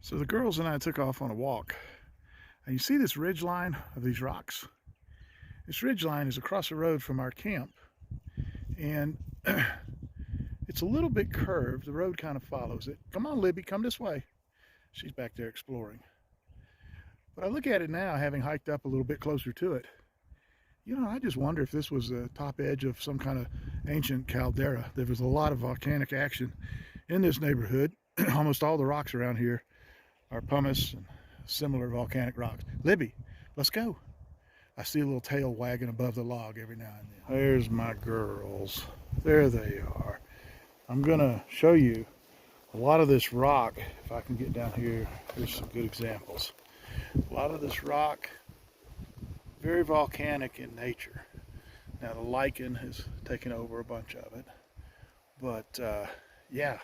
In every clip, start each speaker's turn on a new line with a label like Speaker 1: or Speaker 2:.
Speaker 1: So the girls and I took off on a walk, and you see this ridge line of these rocks? This ridge line is across the road from our camp, and it's a little bit curved. The road kind of follows it. Come on, Libby, come this way. She's back there exploring. But I look at it now, having hiked up a little bit closer to it. You know, I just wonder if this was the top edge of some kind of ancient caldera. There was a lot of volcanic action in this neighborhood. Almost all the rocks around here are pumice and similar volcanic rocks. Libby, let's go. I see a little tail wagging above the log every now and then. There's my girls. There they are. I'm gonna show you a lot of this rock. If I can get down here, here's some good examples. A lot of this rock, very volcanic in nature. Now the lichen has taken over a bunch of it, but yeah,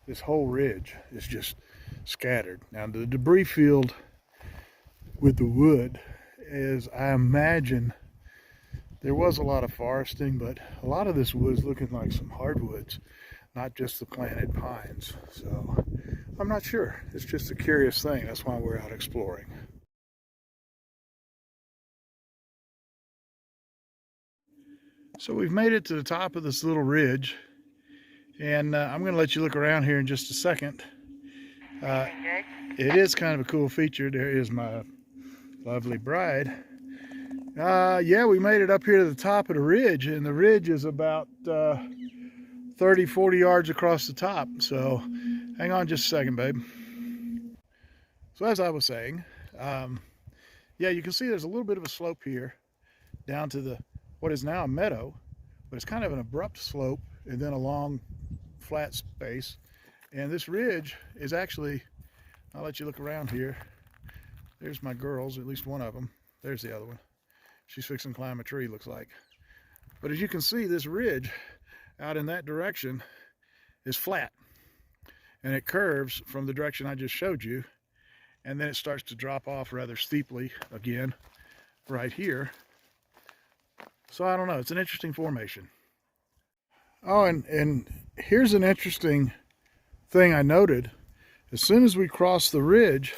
Speaker 1: this whole ridge is just scattered. Now the debris field with the wood is, I imagine there was a lot of foresting, but a lot of this wood's looking like some hardwoods, not just the planted pines. So I'm not sure. It's just a curious thing. That's why we're out exploring. So we've made it to the top of this little ridge, and I'm going to let you look around here in just a second. It is kind of a cool feature. There is my lovely bride. Yeah, we made it up here to the top of the ridge, and the ridge is about 30, 40 yards across the top. So hang on just a second, babe. So as I was saying, yeah, you can see there's a little bit of a slope here down to the what is now a meadow, but it's kind of an abrupt slope and then a long flat space. And this ridge is actually, I'll let you look around here. There's my girls, at least one of them. There's the other one. She's fixing to climb a tree, looks like. But as you can see, this ridge out in that direction is flat. And it curves from the direction I just showed you. And then it starts to drop off rather steeply again right here. So I don't know, it's an interesting formation. Oh, and here's an interesting thing I noted. As soon as we cross the ridge,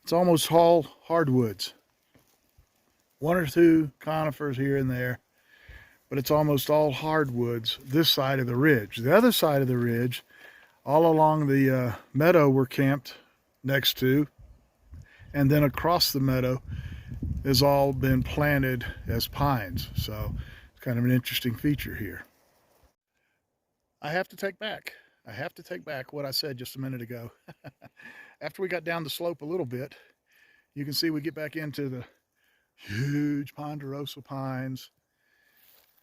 Speaker 1: it's almost all hardwoods. One or two conifers here and there, but it's almost all hardwoods this side of the ridge. The other side of the ridge, all along the meadow we're camped next to, and then across the meadow, has all been planted as pines. So it's kind of an interesting feature here. I have to take back what I said just a minute ago. After we got down the slope a little bit, you can see we get back into the huge ponderosa pines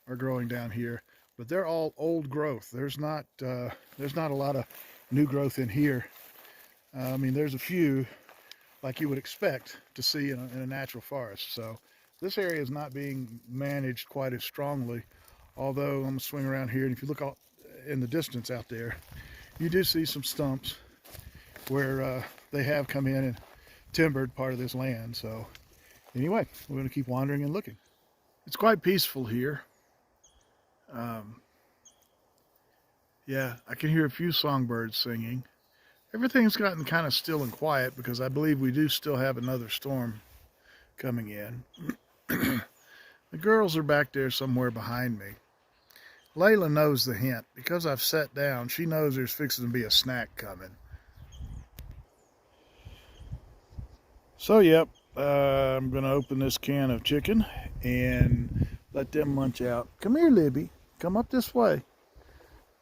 Speaker 1: are growing down here, but they're all old growth. There's not a lot of new growth in here. I mean, there's a few like you would expect to see in a natural forest. So this area is not being managed quite as strongly, although I'm gonna swing around here, and if you look out in the distance out there, you do see some stumps where they have come in and timbered part of this land. So anyway, we're going to keep wandering and looking. It's quite peaceful here. Yeah, I can hear a few songbirds singing. Everything's gotten kind of still and quiet because I believe we do still have another storm coming in. The girls are back there somewhere behind me. Layla knows the hint. Because I've sat down, she knows there's fixing to be a snack coming. So, yep, I'm going to open this can of chicken and let them munch out. Come here, Libby. Come up this way.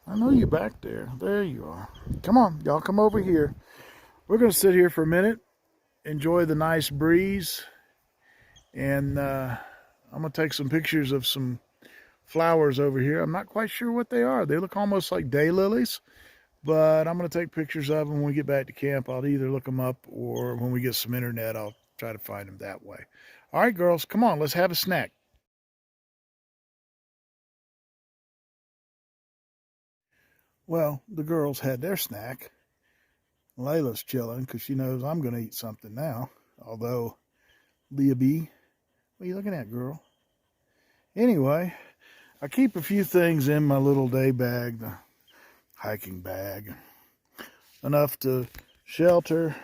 Speaker 1: I know you're back there. There you are. Come on, y'all come over here. We're going to sit here for a minute, enjoy the nice breeze, and I'm going to take some pictures of some flowers over here. I'm not quite sure what they are. They look almost like daylilies, but I'm going to take pictures of them when we get back to camp. I'll either look them up, or when we get some internet, I'll try to find them that way. All right, girls, come on, let's have a snack. Well, the girls had their snack. Layla's chilling because she knows I'm going to eat something now. Although, Libby, what are you looking at, girl? Anyway, I keep a few things in my little day bag, the hiking bag. Enough to shelter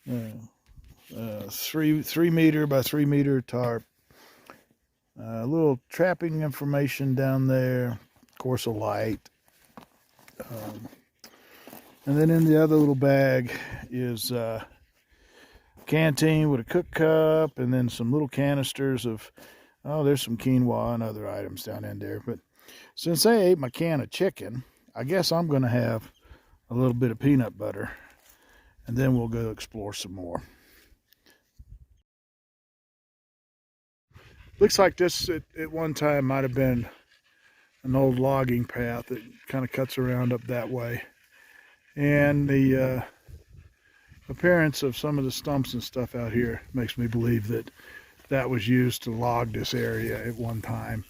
Speaker 1: 3 meter by 3 meter tarp. A little trapping information down there. Of course, a light. And then in the other little bag is a canteen with a cook cup, and then some little canisters of, oh, there's some quinoa and other items down in there. But since I ate my can of chicken, I guess I'm going to have a little bit of peanut butter, and then we'll go explore some more. Looks like this at one time might have been an old logging path that kind of cuts around up that way. And the appearance of some of the stumps and stuff out here makes me believe that that was used to log this area at one time.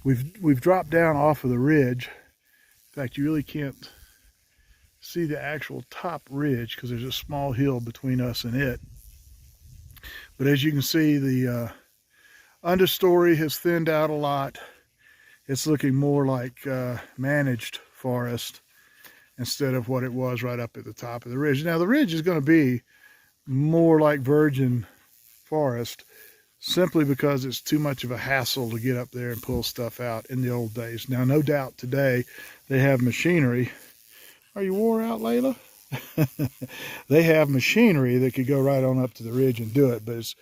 Speaker 1: We've dropped down off of the ridge. In fact, you really can't see the actual top ridge because there's a small hill between us and it. But as you can see, the understory has thinned out a lot. It's looking more like managed forest instead of what it was right up at the top of the ridge. Now the ridge is going to be more like virgin forest simply because it's too much of a hassle to get up there and pull stuff out in the old days. Now no doubt today they have machinery. Are you wore out, Layla? They have machinery that could go right on up to the ridge and do it, but it's,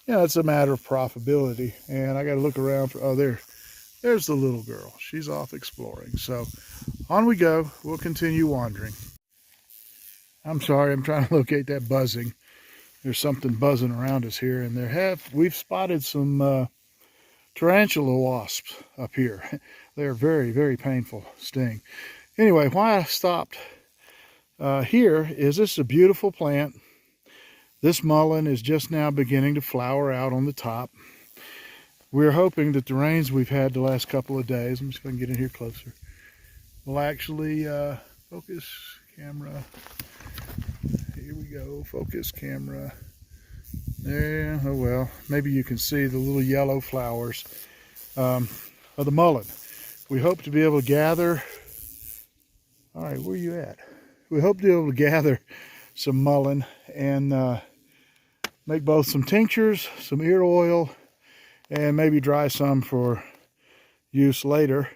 Speaker 1: you know, it's a matter of profitability. And I got to look around for, oh, there's the little girl. She's off exploring. So on we go. We'll continue wandering. I'm sorry, I'm trying to locate that buzzing. There's something buzzing around us here, and we've spotted some tarantula wasps up here. They're very, very painful sting. Anyway, why I stopped here is this is a beautiful plant. This mullein is just now beginning to flower out on the top. We're hoping that the rains we've had the last couple of days, I'm just going to get in here closer, will actually focus camera. Here we go, focus camera. There, oh well, maybe you can see the little yellow flowers of the mullein. We hope to be able to gather, all right, where are you at? We hope to be able to gather some mullein and make both some tinctures, some ear oil, and maybe dry some for use later.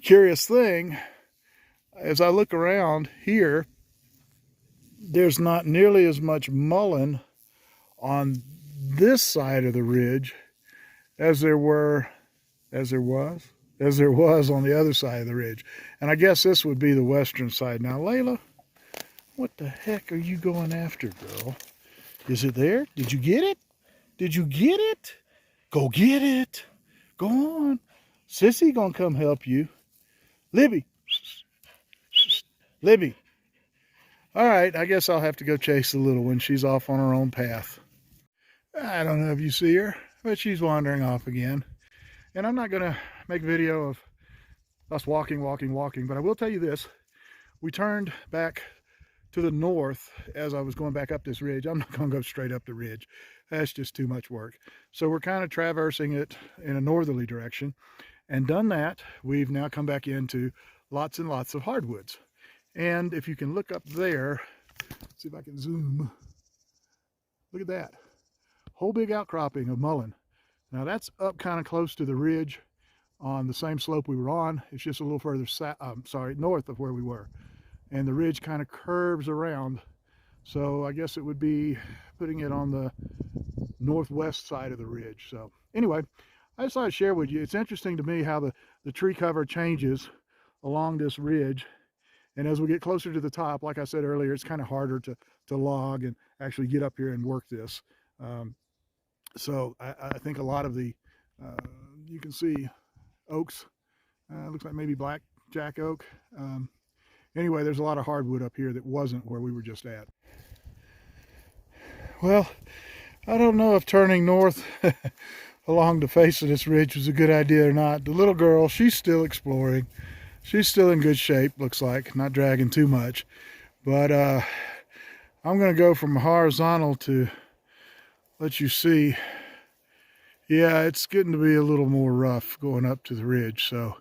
Speaker 1: Curious thing, as I look around here, there's not nearly as much mullein on this side of the ridge as there was on the other side of the ridge. And I guess this would be the western side. Now, Layla, what the heck are you going after, girl? Is it there? Did you get it? Did you get it? Go get it. Go on. Sissy gonna come help you. Libby. Libby. All right, I guess I'll have to go chase the little one. She's off on her own path. I don't know if you see her, but she's wandering off again. And I'm not gonna make a video of us walking, but I will tell you this. We turned back to the north as I was going back up this ridge. I'm not gonna go straight up the ridge. That's just too much work. So we're kind of traversing it in a northerly direction. And done that, we've now come back into lots and lots of hardwoods. And if you can look up there, see if I can zoom. Look at that. Whole big outcropping of mullein. Now that's up kind of close to the ridge on the same slope we were on. It's just a little further north of where we were. And the ridge kind of curves around. So I guess it would be putting it on the northwest side of the ridge. So anyway, I just thought I'd share with you. It's interesting to me how the tree cover changes along this ridge. And as we get closer to the top, like I said earlier, it's kind of harder to log and actually get up here and work this. So I think a lot of the, you can see oaks, looks like maybe blackjack oak. Anyway, there's a lot of hardwood up here that wasn't where we were just at. Well, I don't know if turning north along the face of this ridge was a good idea or not. The little girl, she's still exploring. She's still in good shape, looks like, not dragging too much. But I'm going to go from horizontal to let you see. Yeah, it's getting to be a little more rough going up to the ridge. So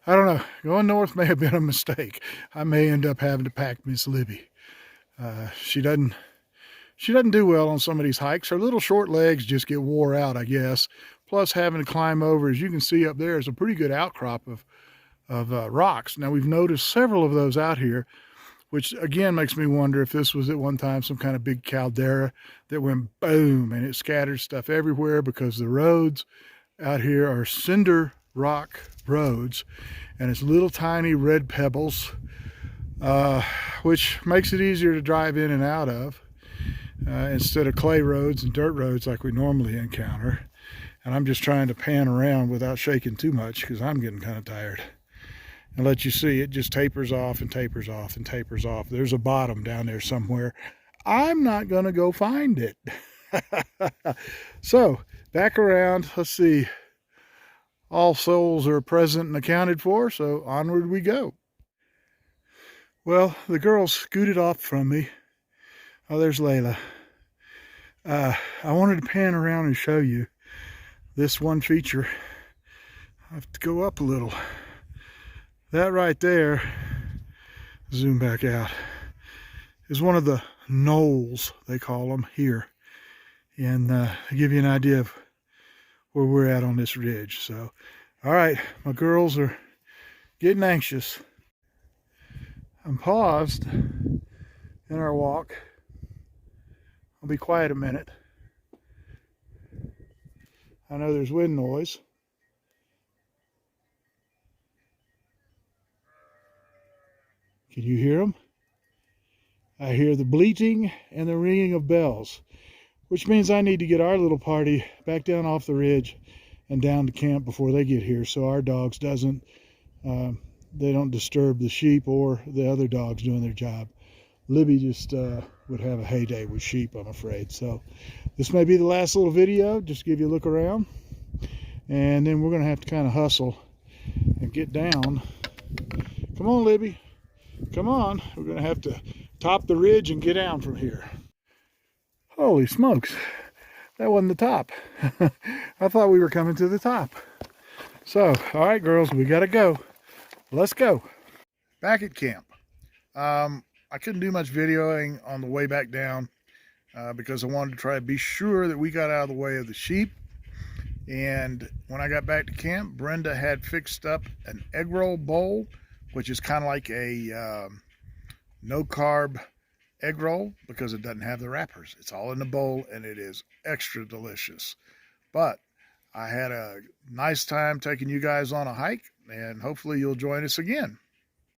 Speaker 1: I don't know. Going north may have been a mistake. I may end up having to pack Miss Libby. She doesn't she doesn't do well on some of these hikes. Her little short legs just get wore out, I guess. Plus having to climb over, as you can see up there, is a pretty good outcrop of rocks. Now we've noticed several of those out here, which again makes me wonder if this was at one time some kind of big caldera that went boom and it scattered stuff everywhere, because the roads out here are cinder rock roads and it's little tiny red pebbles, which makes it easier to drive in and out of instead of clay roads and dirt roads like we normally encounter. And I'm just trying to pan around without shaking too much because I'm getting kind of tired. And let you see, it just tapers off and tapers off and tapers off. There's a bottom down there somewhere. I'm not going to go find it. So, back around. Let's see. All souls are present and accounted for, so onward we go. Well, the girls scooted off from me. Oh, there's Layla. I wanted to pan around and show you this one feature. I have to go up a little. That right there, zoom back out, is one of the knolls, they call them here. And to give you an idea of where we're at on this ridge. So, all right, my girls are getting anxious. I'm paused in our walk. I'll be quiet a minute. I know there's wind noise. Can you hear them? I hear the bleating and the ringing of bells, which means I need to get our little party back down off the ridge and down to camp before they get here, so our dogs they don't disturb the sheep or the other dogs doing their job. Libby just would have a heyday with sheep, I'm afraid. So this may be the last little video, just to give you a look around, and then we're going to have to kind of hustle and get down. Come on, Libby. Come on. We're going to have to top the ridge and get down from here. Holy smokes. That wasn't the top. I thought we were coming to the top. So, all right, girls, we got to go. Let's go. Back at camp. I couldn't do much videoing on the way back down because I wanted to try to be sure that we got out of the way of the sheep. And when I got back to camp, Brenda had fixed up an egg roll bowl, which is kind of like a no-carb egg roll because it doesn't have the wrappers. It's all in the bowl and it is extra delicious. But I had a nice time taking you guys on a hike, and hopefully you'll join us again.